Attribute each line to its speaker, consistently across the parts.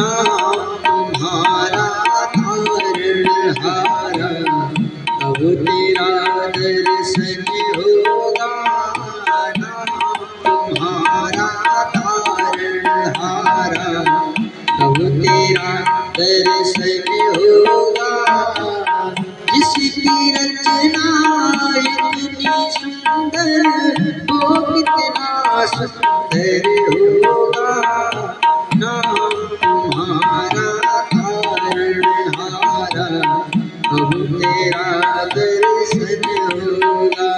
Speaker 1: नाम तुम्हारा तारणहारा, कब तेरा दर्शन होगा। नाम तुम्हारा तारणहारा, कब तेरा दर्शन होगा। जिसकी रचना इतनी सुंदर, वो कितना सुंदर होगा। नाम तुम्हारा तारणहारा, कब तेरा दर्शन होगा।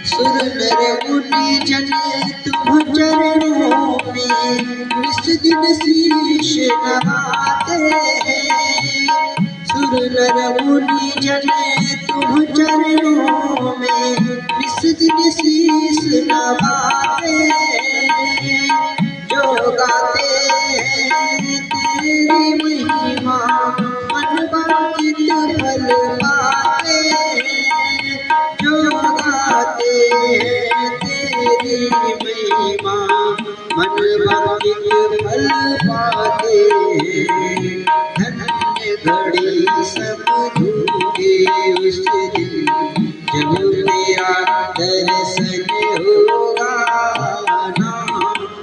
Speaker 1: सुर नर मुनि जन तुम चरणों में निस दिन शीश नवाते हैं। सुर नर मुनि जन तुम चरणों में निस दिन शीश नवाते हैं। जो गाते हैं तेरी महिमा, मन वांछित फल पाते हैं। जो गाते हैं तेरी महिमा, मन वांछित फल पाते हैं। धन्य घड़ी समझूंगे उस दिन, जब तेरा दर्शन होगा। नाम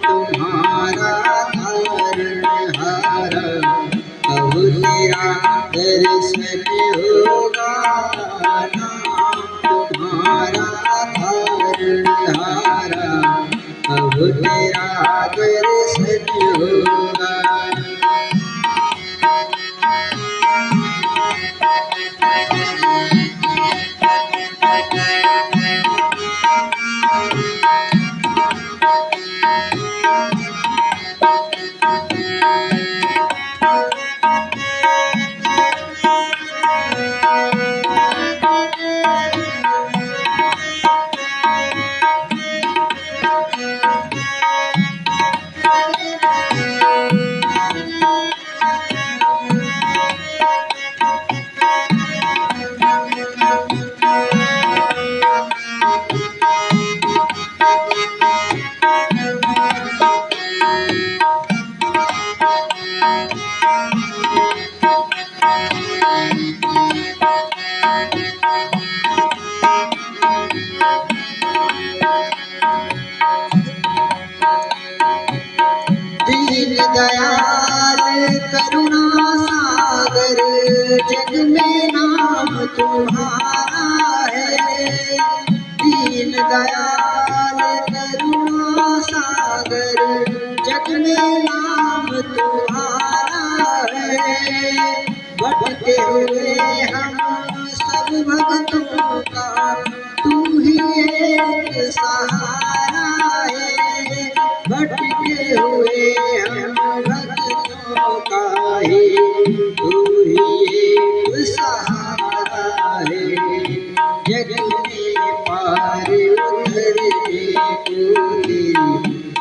Speaker 1: तुम्हारा तारणहारा, कब तेरा दर्शन होगा। नाम तुम्हारा तारणहारा, कब तेरा दर्शन होगा। दीन दयाल करुणा सागर, जग में नाम तुम्हारा है। दीन दयाल करुणा सागर, जग में नाम तुम्हारा है। भटके हुए हम सब भक्तों का तू ही एक सहारा है। भटके हुए हम भक्तों का ही तू ही एक सहारा है। जग में पार उतरने को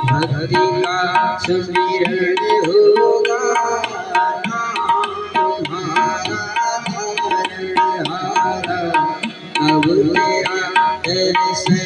Speaker 1: भक्ति का सुमिरन होगा। नाम तुम्हारा तारणहारा, कब तेरा दर्शन